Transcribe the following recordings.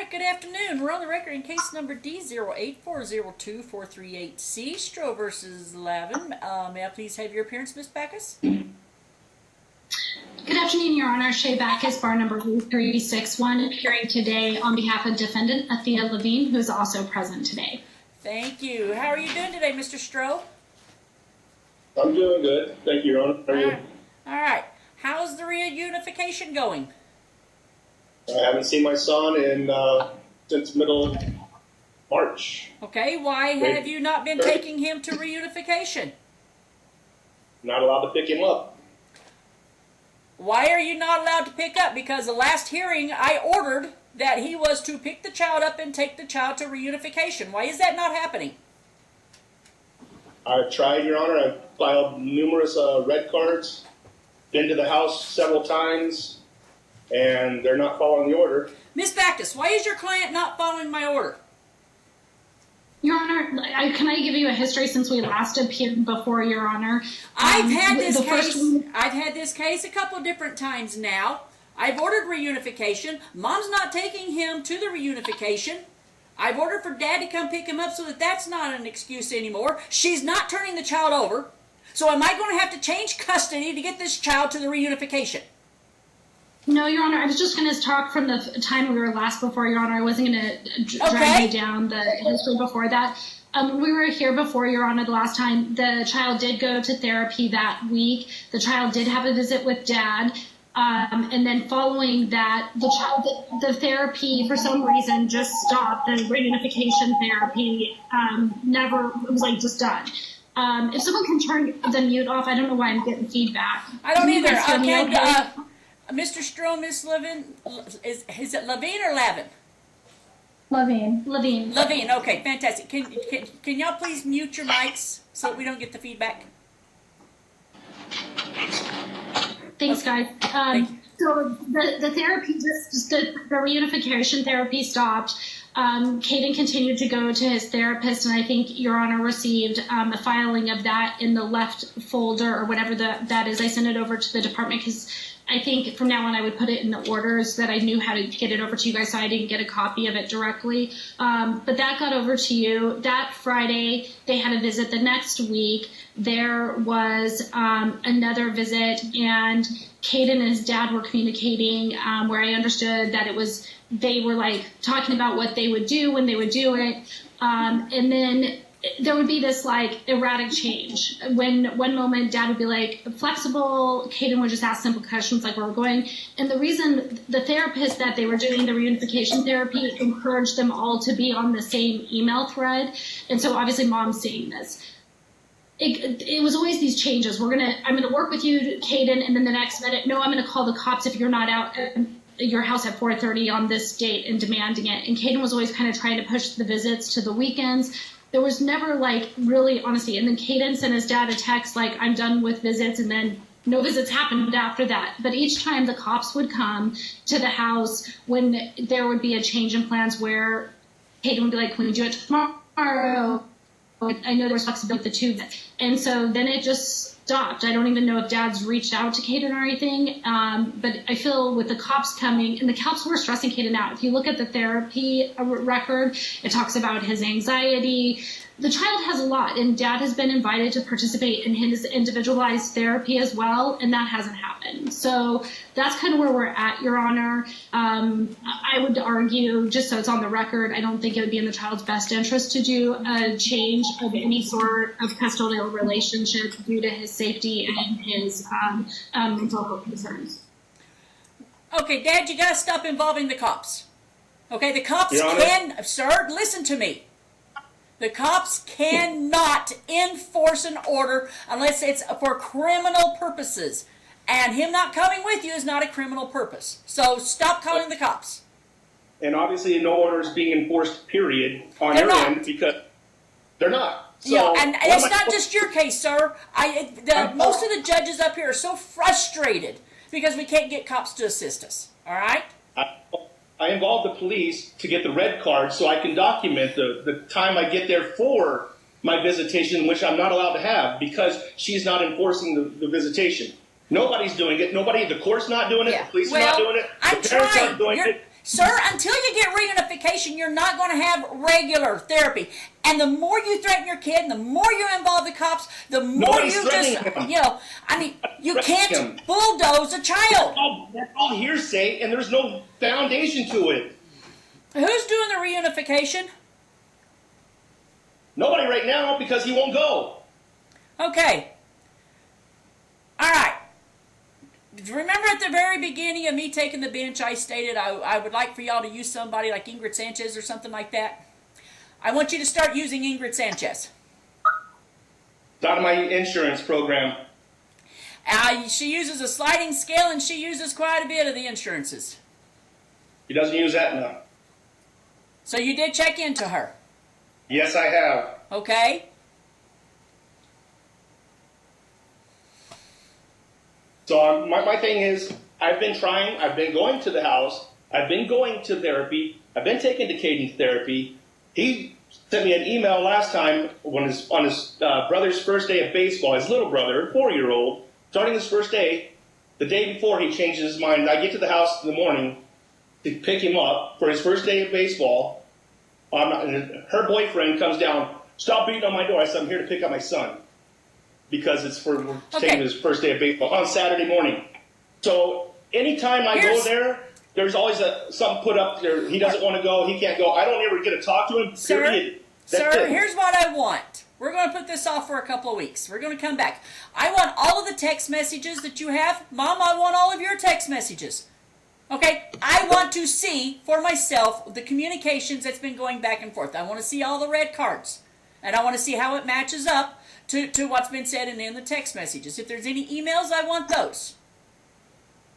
right, good afternoon. We're on the record in case number D08402438C, Stroh versus Lavin. May I please have your appearance, Ms. Backus? Good afternoon, Your Honor. Shay Backus, bar number 361, appearing today on behalf of defendant Athea Lavin, who is also present today. Thank you. How are you doing today, Mr. Stroh? I'm doing good. Thank you, Your Honor. How are you? All right. How's the reunification going? I haven't seen my son in since middle March. Okay, why have you not been taking him to reunification? Not allowed to pick him up. Why are you not allowed to pick up? Because the last hearing I ordered that he was to pick the child up and take the child to reunification. Why is that not happening? I've tried, Your Honor. I've filed numerous red cards, been to the house several times, and they're not following the order. Ms. Backus, why is your client not following my order? Your Honor, can I give you a history since we last appeared before, Your Honor? I've had this case a couple different times now. I've ordered reunification. Mom's not taking him to the reunification. I've ordered for Dad to come pick him up so that that's not an excuse anymore. She's not turning the child over. So am I going to have to change custody to get this child to the reunification? No, Your Honor, I was just going to talk from the time we were last before, Your Honor. I wasn't going to drag you down the history before that. We were here before, Your Honor, the last time. The child did go to therapy that week. The child did have a visit with Dad. And then following that, the therapy, for some reason, just stopped. The reunification therapy it was like just done. If someone can turn the mute off, I don't know why I'm getting feedback. I don't either. Okay, Mr. Stroh, Miss Lavin, is it Lavin or Lavin? Lavin. Lavin, okay, fantastic. Can y'all please mute your mics so that we don't get the feedback? Thanks, guys. So the therapy, the reunification therapy stopped. Caden continued to go to his therapist, and I think Your Honor received a filing of that in the left folder or whatever that is. I sent it over to the department because I think from now on I would put it in the orders that I knew how to get it over to you guys, so I didn't get a copy of it directly. But that got over to you. That Friday, they had a visit. The next week, there was another visit, and Caden and his dad were communicating where I understood that they were like talking about what they would do when they would do it. And then there would be this like erratic change. When one moment Dad would be like flexible, Caden would just ask simple questions like where we're going. And the reason the therapist that they were doing the reunification therapy encouraged them all to be on the same email thread. And so obviously Mom's seeing this. It was always these changes. I'm gonna work with you, Caden, and then the next minute, no, I'm gonna call the cops if you're not out at your house at 4:30 on this date and demanding it. And Caden was always kind of trying to push the visits to the weekends. There was never like really honesty. And then Caden sent his dad a text like, I'm done with visits, and then no visits happened after that. But each time the cops would come to the house when there would be a change in plans where Caden would be like, can we do it tomorrow? I know there was flexibility with the two. And so then it just stopped. I don't even know if Dad's reached out to Caden or anything. But I feel with the cops coming, and the cops were stressing Caden out. If you look at the therapy record, it talks about his anxiety. The child has a lot, and Dad has been invited to participate in his individualized therapy as well, and that hasn't happened. So that's kind of where we're at, Your Honor. I would argue, just so it's on the record, I don't think it would be in the child's best interest to do a change of any sort of custodial relationship due to his safety and his mental health concerns. Okay, Dad, you gotta stop involving the cops. Okay, the cops sir, listen to me. The cops cannot enforce an order unless it's for criminal purposes. And him not coming with you is not a criminal purpose. So stop calling the cops. And obviously no order is being enforced, period, on your end, because they're not. So, and it's not just your case, sir. Most of the judges up here are so frustrated because we can't get cops to assist us. All right? I involved the police to get the red card so I can document the time I get there for my visitation, which I'm not allowed to have because she's not enforcing the visitation. Nobody's doing it. The court's not doing it. The police are not doing it. The parents aren't doing it. Sir, until you get reunification, you're not going to have regular therapy. And the more you threaten your kid, and the more you involve the cops, the more Nobody's you threatening just, him. you know, I mean, you can't Him. bulldoze a child. That's all hearsay, and there's no foundation to it. Who's doing the reunification? Nobody right now because he won't go. Okay. All right. Remember at the very beginning of me taking the bench, I stated I would like for y'all to use somebody like Ingrid Sanchez or something like that. I want you to start using Ingrid Sanchez. It's out of my insurance program. She uses a sliding scale, and she uses quite a bit of the insurances. He doesn't use that now. So you did check into her. Yes, I have. Okay. So my thing is, I've been trying, I've been going to the house, I've been going to therapy, I've been taking to Caden's therapy. He sent me an email last time on his brother's first day of baseball, his little brother, 4-year-old, starting his first day. The day before he changes his mind, I get to the house in the morning to pick him up for his first day of baseball. And her boyfriend comes down, stop beating on my door. I said, I'm here to pick up my son. Because it's for taking his first day of baseball on Saturday morning. So anytime I go there, there's always something put up there. He doesn't want to go. He can't go. I don't ever get to talk to him. Period. Sir, here's what I want. We're going to put this off for a couple of weeks. We're going to come back. I want all of the text messages that you have. Mom, I want all of your text messages. Okay? I want to see for myself the communications that's been going back and forth. I want to see all the red cards. And I want to see how it matches up to what's been said in the text messages. If there's any emails, I want those.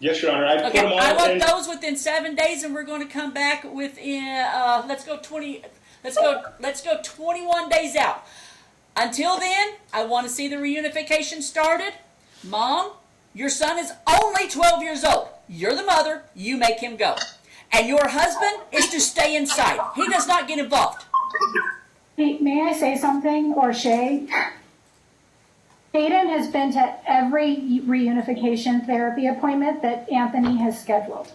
Yes, Your Honor. I put them all I want those within 7 days, and we're going to come back within let's go 21 days out. Until then, I want to see the reunification started. Mom, your son is only 12 years old. You're the mother. You make him go. And your husband is to stay inside. He does not get involved. Hey, may I say something, or Shay? Caden has been to every reunification therapy appointment that Anthony has scheduled.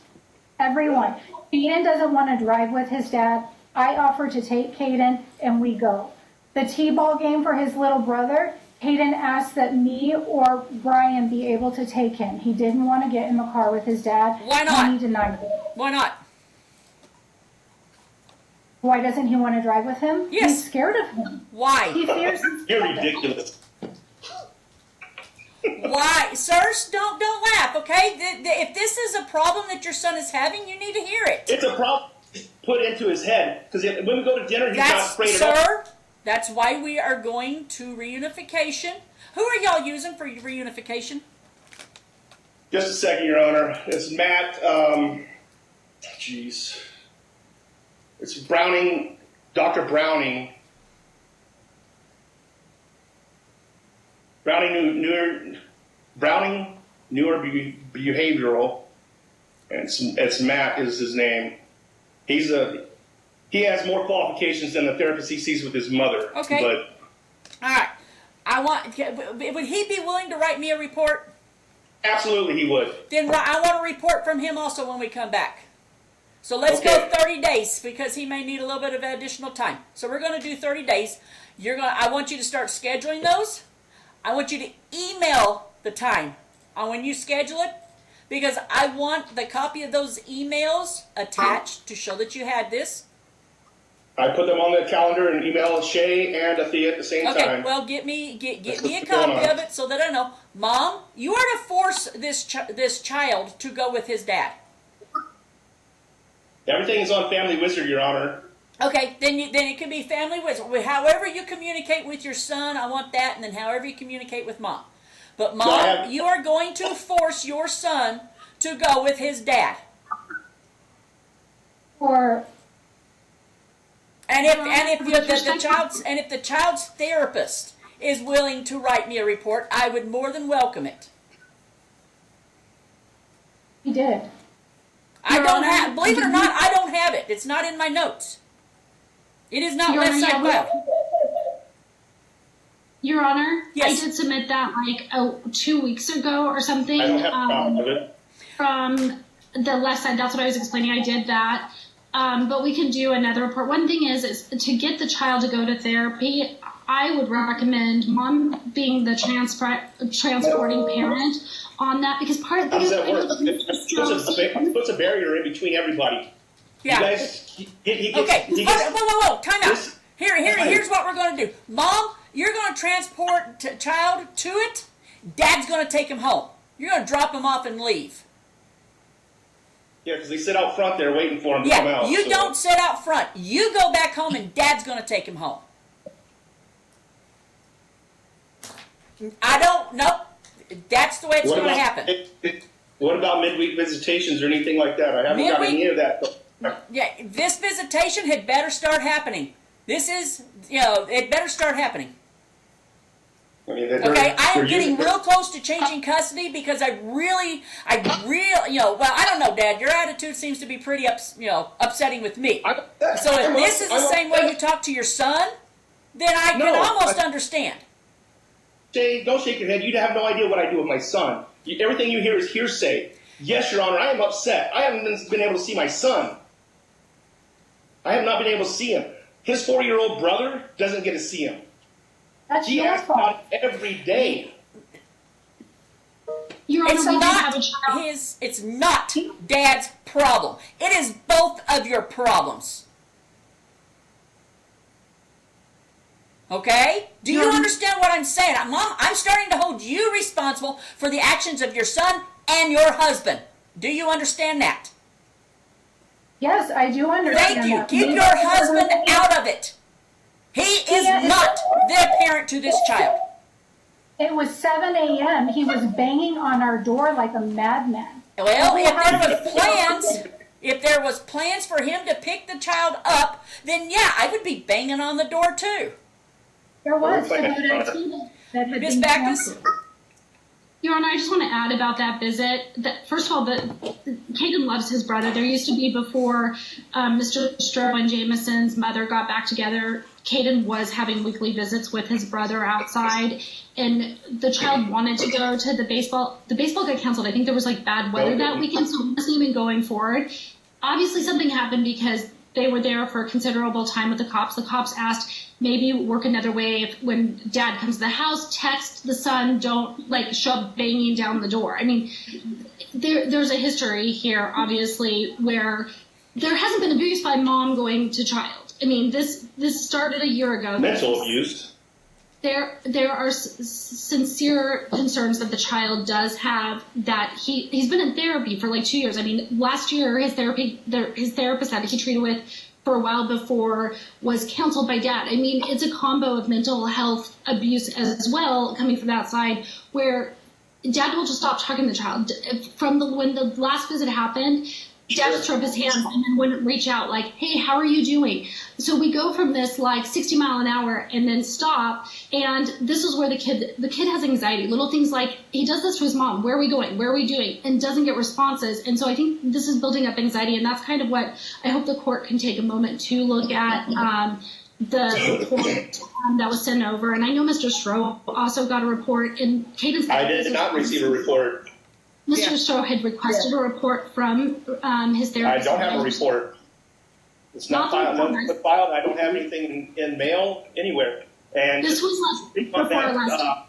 Everyone. Caden doesn't want to drive with his dad. I offer to take Caden, and we go. The T-ball game for his little brother, Caden asked that me or Brian be able to take him. He didn't want to get in the car with his dad. Why not? He denied it. Why not? Why doesn't he want to drive with him? Yes. He's scared of him. Why? He fears him. You're ridiculous. Why? Sirs, don't laugh, okay? If this is a problem that your son is having, you need to hear it. It's a problem put into his head. Because when we go to dinner, he's not afraid at all. Sir, that's why we are going to reunification. Who are y'all using for reunification? Just a second, Your Honor. It's Matt, jeez. It's Browning, Dr. Browning. Browning Newer Behavioral, and it's Matt is his name. He has more qualifications than the therapist he sees with his mother. Okay. But all right. Would he be willing to write me a report? Absolutely, he would. Then I want a report from him also when we come back. So let's go 30 days because he may need a little bit of additional time. So we're going to do 30 days. I want you to start scheduling those. I want you to email the time on when you schedule it because I want the copy of those emails attached to show that you had this. I put them on the calendar and email Shay and Athea at the same time. Okay, well, get me a copy of it so that I know. Mom, you are to force this child to go with his dad. Everything is on Family Wizard, Your Honor. Okay, then it can be Family Wizard. However you communicate with your son, I want that, and then however you communicate with Mom. But Mom, you are going to force your son to go with his dad. If the child's therapist is willing to write me a report, I would more than welcome it. He did. Believe it or not, I don't have it. It's not in my notes. It is not left side left. Your Honor, yes. I did submit that 2 weeks ago or something. I don't have a problem with it. From the left side, that's what I was explaining. I did that. But we can do another report. One thing is to get the child to go to therapy, I would recommend mom being the transporting parent on that, because part of the how does that work? Puts a barrier in between everybody. Yeah. You guys, Okay. Whoa. Time out. Here's what we're going to do. Mom, you're going to transport child to it. Dad's going to take him home. You're going to drop him off and leave. Yeah, because they sit out front there waiting for him to come out. You don't sit out front. You go back home and Dad's going to take him home. Nope. That's the way it's going to happen. What about midweek visitations or anything like that? I haven't got any of that. Yeah, this visitation had better start happening. This is, it better start happening. I mean, okay, I am getting real close to changing custody because I really, well, I don't know, Dad. Your attitude seems to be pretty, upsetting with me. So if this is the same way you talk to your son, then I can almost understand. Jay, don't shake your head. You have no idea what I do with my son. Everything you hear is hearsay. Yes, Your Honor, I am upset. I haven't been able to see my son. I have not been able to see him. His 4-year-old brother doesn't get to see him. That's He your asks fault. about it every day. Your Honor, it's not Dad's problem. It is both of your problems. Okay? Do you understand what I'm saying? Mom, I'm starting to hold you responsible for the actions of your son and your husband. Do you understand that? Yes, I do understand. Thank you. That. Keep your husband out of it. He is not the parent to this child. It was 7 a.m. He was banging on our door like a madman. Well, if there was plans for him to pick the child up, then yeah, I would be banging on the door too. There was to go to that had Miss been Backus? canceled. Your Honor, I just want to add about that visit. First of all, Caden loves his brother. There used to be, before Mr. Stroh and Jameson's mother got back together, Caden was having weekly visits with his brother outside, and the child wanted to go to the baseball. The baseball got canceled. I think there was bad weather that weekend, so it wasn't even going forward. Obviously, something happened because they were there for a considerable time with the cops. The cops asked, maybe work another way. If when Dad comes to the house, text the son, don't show up banging down the door. I mean, there's a history here, obviously, where there hasn't been abuse by mom going to child. I mean, this started a year ago. Mental abuse. There are sincere concerns that the child does have, that he's been in therapy for 2 years. I mean, last year his therapist that he treated with for a while before was counseled by Dad. I mean, it's a combo of mental health abuse as well coming from that side, where Dad will just stop talking to the child. When the last visit happened, Dad just threw up his hands and then wouldn't reach out hey, how are you doing? So we go from this 60 mile an hour and then stop, and this is where the kid has anxiety. Little things like, he does this to his mom, where are we going, where are we doing, and doesn't get responses. And so I think this is building up anxiety, and that's kind of what I hope the court can take a moment to look at. The report that was sent over, and I know Mr. Stroh also got a report, and Caden's I did not receive a report. Mr. Stroh had requested a report from his therapist. I don't have a report. It's not filed. I don't have anything in mail anywhere. And this was before last.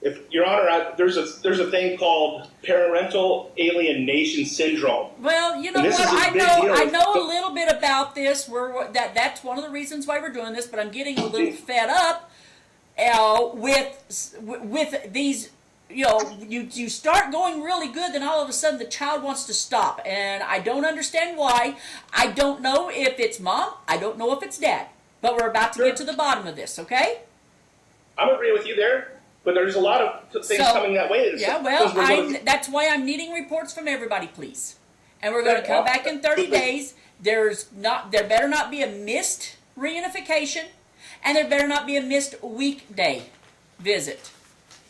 If Your Honor, there's a thing called parental alienation syndrome. Well, you know what? I know a little bit about this. That's one of the reasons why we're doing this. But I'm getting a little fed up with these. You start going really good, then all of a sudden the child wants to stop, and I don't understand why. I don't know if it's mom. I don't know if it's dad. But we're about to get to the bottom of this, okay? I'm agreeing with you there, but there's a lot of things coming that way. Yeah, well, that's why I'm needing reports from everybody, please. And we're going to come back in 30 days. There better not be a missed reunification, and there better not be a missed weekday visit,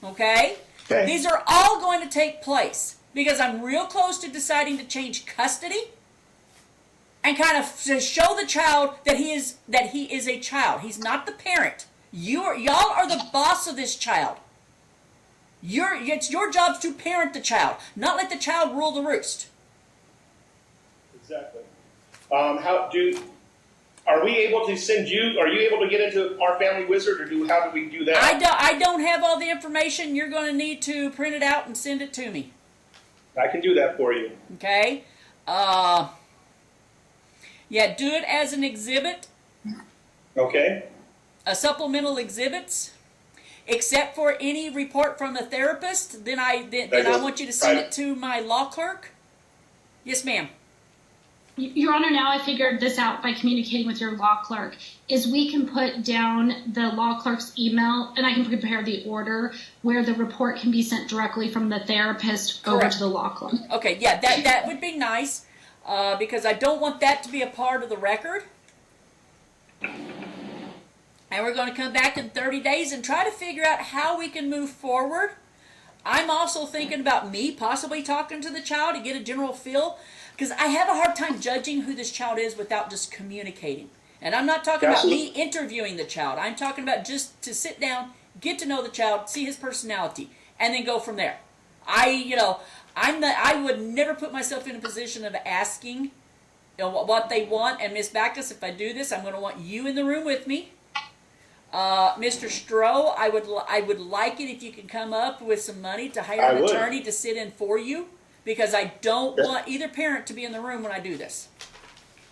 okay? Okay. These are all going to take place because I'm real close to deciding to change custody and kind of to show the child that he is a child. He's not the parent. Y'all are the boss of this child. It's your job to parent the child, not let the child rule the roost. Exactly. Are we able to send you? Are you able to get into our family wizard, or how do we do that? I don't have all the information. You're going to need to print it out and send it to me. I can do that for you. Okay. Yeah, do it as an exhibit. Okay. A supplemental exhibits, except for any report from the therapist. Then I want you to send it to my law clerk. Yes, ma'am. Your Honor, now I figured this out by communicating with your law clerk, is we can put down the law clerk's email, and I can prepare the order where the report can be sent directly from the therapist over to the law clerk. Okay, yeah, that would be nice, because I don't want that to be a part of the record. And we're going to come back in 30 days and try to figure out how we can move forward. I'm also thinking about me possibly talking to the child to get a general feel, because I have a hard time judging who this child is without just communicating. And I'm not talking about me interviewing the child. I'm talking about just to sit down, get to know the child, see his personality, and then go from there. I would never put myself in a position of asking what they want. And Miss Backus, if I do this, I'm going to want you in the room with me. Mr. Stroh, I would like it if you could come up with some money to hire an attorney to sit in for you, because I don't want either parent to be in the room when I do this.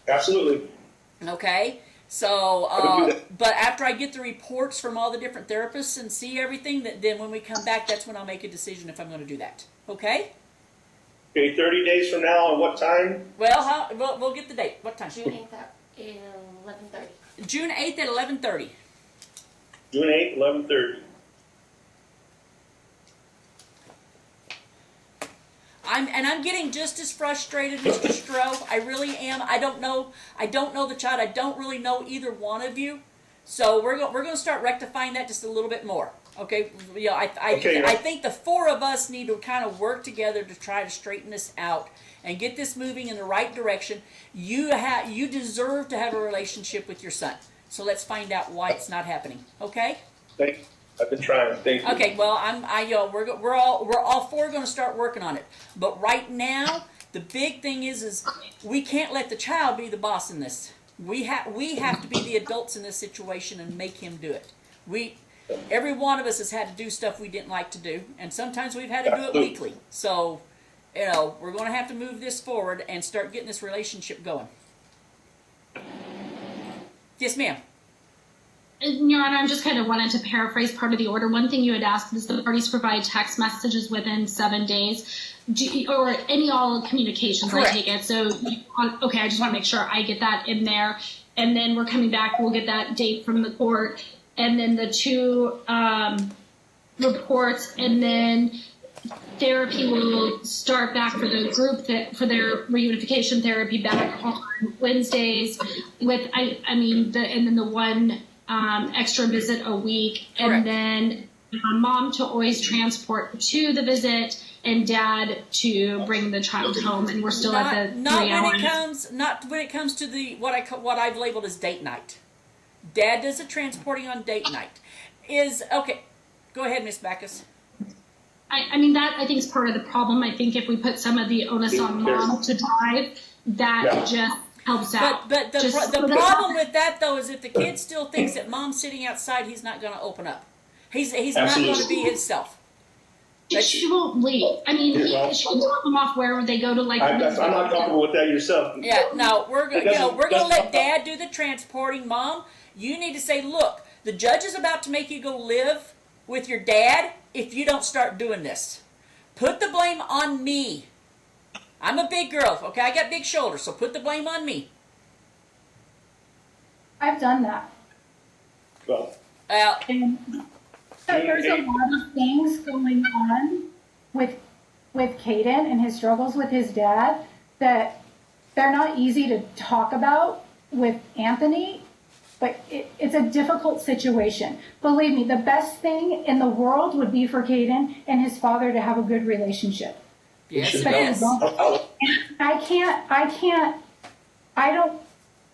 Absolutely. Okay? So, but after I get the reports from all the different therapists and see everything, then when we come back, that's when I'll make a decision if I'm going to do that. Okay? Okay, 30 days from now, and what time? Well, we'll get the date. What time? June 8th at 11:30. June 8th at 11:30. June 8th, 11:30. I'm getting just as frustrated, Mr. Stroh. I really am. I don't know the child. I don't really know either one of you. So we're going to start rectifying that just a little bit more. Okay? Yeah, I think the four of us need to kind of work together to try to straighten this out and get this moving in the right direction. You deserve to have a relationship with your son. So let's find out why it's not happening. Okay? Thank you. I've been trying. Thank you. Okay. Well, we're all four going to start working on it. But right now, the big thing is we can't let the child be the boss in this. We have to be the adults in this situation and make him do it. Every one of us has had to do stuff we didn't like to do, and sometimes we've had to do it weekly. So, we're going to have to move this forward and start getting this relationship going. Yes, ma'am. Your Honor, I just kind of wanted to paraphrase part of the order. One thing you had asked was the parties provide text messages within 7 days, or all communications. Correct. I take it. So, okay, I just want to make sure I get that in there. And then we're coming back. We'll get that date from the court, and then the two reports, and then therapy will start back for the group for their reunification therapy back on Wednesdays with and then the one extra visit a week. Correct. And then mom to always transport to the visit and dad to bring the child home, and we're still at the 3 hours. Not when it comes to the what I've labeled as date night. Dad does the transporting on date night. Okay. Go ahead, Miss Backus. I mean, that I think is part of the problem. I think if we put some of the onus on mom to drive, that just helps out. But the problem with that, though, is if the kid still thinks that mom's sitting outside, he's not going to open up. He's not going to be himself. She won't leave. I mean, she can drop them off wherever they go to. I'm not comfortable with that yourself. Yeah, no, we're going to let dad do the transporting. Mom, you need to say, look, the judge is about to make you go live with your dad if you don't start doing this. Put the blame on me. I'm a big girl, okay? I got big shoulders, so put the blame on me. I've done that. Well, there's a lot of things going on with Caden and his struggles with his dad that they're not easy to talk about with Anthony, but it's a difficult situation. Believe me, the best thing in the world would be for Caden and his father to have a good relationship. Yes, but it is. I don't,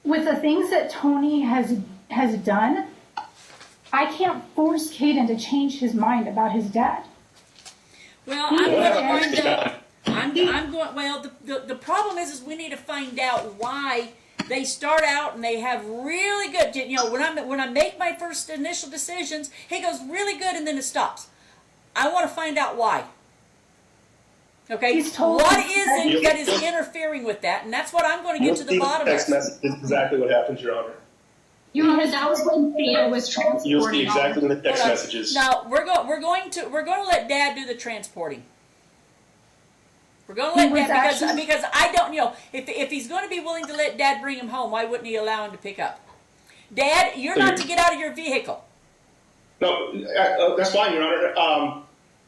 with the things that Tony has done, I can't force Caden to change his mind about his dad. Well, I'm I'm going. Well, the problem is we need to find out why they start out and they have really good. You know, when I make my first initial decisions, he goes really good and then it stops. I want to find out why. Okay, what is it that is interfering with that? And that's what I'm going to get to the bottom of. Text message is exactly what happens, Your Honor. Your Honor, that was when Thea was transporting. You'll see exactly when the text messages. Now we're going to let Dad do the transporting. We're going to let Dad because I don't, you know, if he's going to be willing to let Dad bring him home, why wouldn't he allow him to pick up? Dad, you're not to get out of your vehicle. No, that's fine, Your Honor.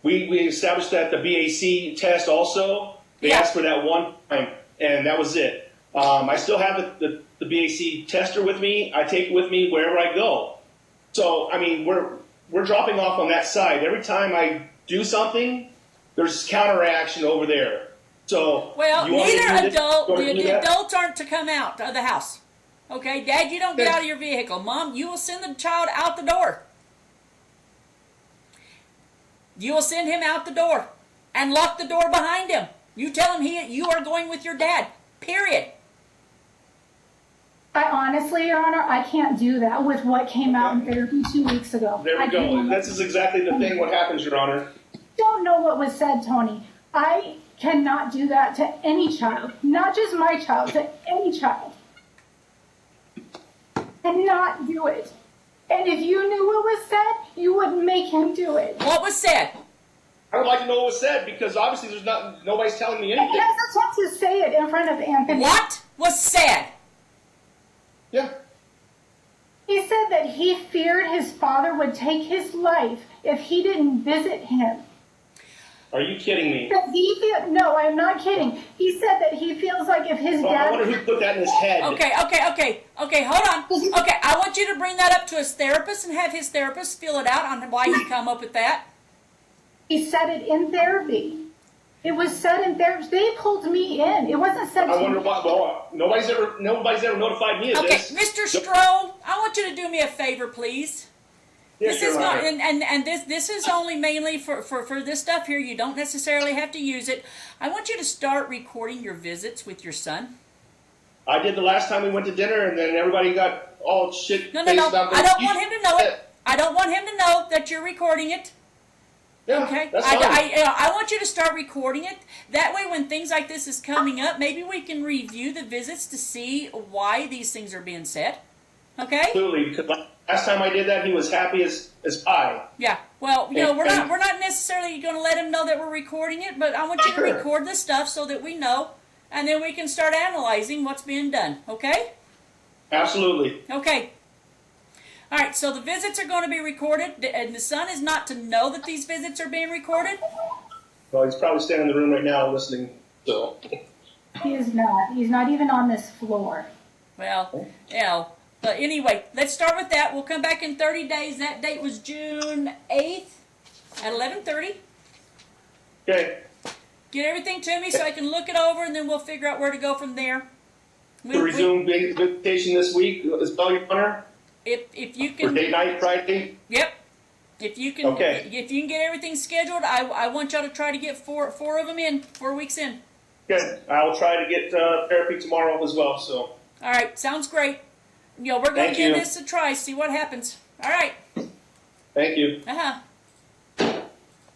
We established that the BAC test also, they asked for that one time, and that was it. I still have the BAC tester with me. I take it with me wherever I go. So, I mean, we're dropping off on that side. Every time I do something, there's counteraction over there. So, well, the adults aren't to come out of the house. Okay, Dad, you don't get out of your vehicle. Mom, you will send the child out the door. You will send him out the door and lock the door behind him. You tell him you are going with your dad. Period. I honestly, Your Honor, I can't do that with what came out in therapy 2 weeks ago. There we go. This is exactly the thing. What happens, Your Honor? Don't know what was said, Tony. I cannot do that to any child, not just my child, to any child. Cannot do it. And if you knew what was said, you wouldn't make him do it. What was said? I would like to know what was said because obviously nobody's telling me anything. He has a chance to say it in front of Anthony. What was said? Yeah. He said that he feared his father would take his life if he didn't visit him. Are you kidding me? No, I'm not kidding. He said that he feels like if his dad... I wonder who put that in his head. Okay, hold on. Okay, I want you to bring that up to his therapist and have his therapist fill it out on why he come up with that. He said it in therapy. It was said in therapy. They pulled me in. It wasn't said to I wonder why. Well, nobody's ever notified me of this. Okay, Mr. Stroh, I want you to do me a favor, please. Yes, this is not, and this is only mainly for this stuff here. You don't necessarily have to use it. I want you to start recording your visits with your son. I did the last time we went to dinner, and then everybody got all shit. No. I don't want him to know it. I don't want him to know that you're recording it. Yeah, okay. That's fine. I want you to start recording it. That way, when things like this is coming up, maybe we can review the visits to see why these things are being said. Okay. Absolutely, because last time I did that, he was happy as pie. Yeah. Well, you know, we're not necessarily going to let him know that we're recording it, but I want you to record the stuff so that we know, and then we can start analyzing what's being done. Okay. Absolutely. Okay. All right. So the visits are going to be recorded, and the son is not to know that these visits are being recorded. Well, he's probably standing in the room right now listening. So. He is not. He's not even on this floor. Well, you know. But anyway, let's start with that. We'll come back in 30 days. That date was June 8th at 11:30. Okay. Get everything to me so I can look it over, and then we'll figure out where to go from there. To resume visitation this week as well, Your Honor? If you can. For date night, Friday? Yep. If you can get everything scheduled, I want y'all to try to get four of them in, 4 weeks in. Good. I'll try to get therapy tomorrow as well. So. All right. Sounds great. You know, we're going to give this a try, see what happens. All right. Thank you. Uh-huh.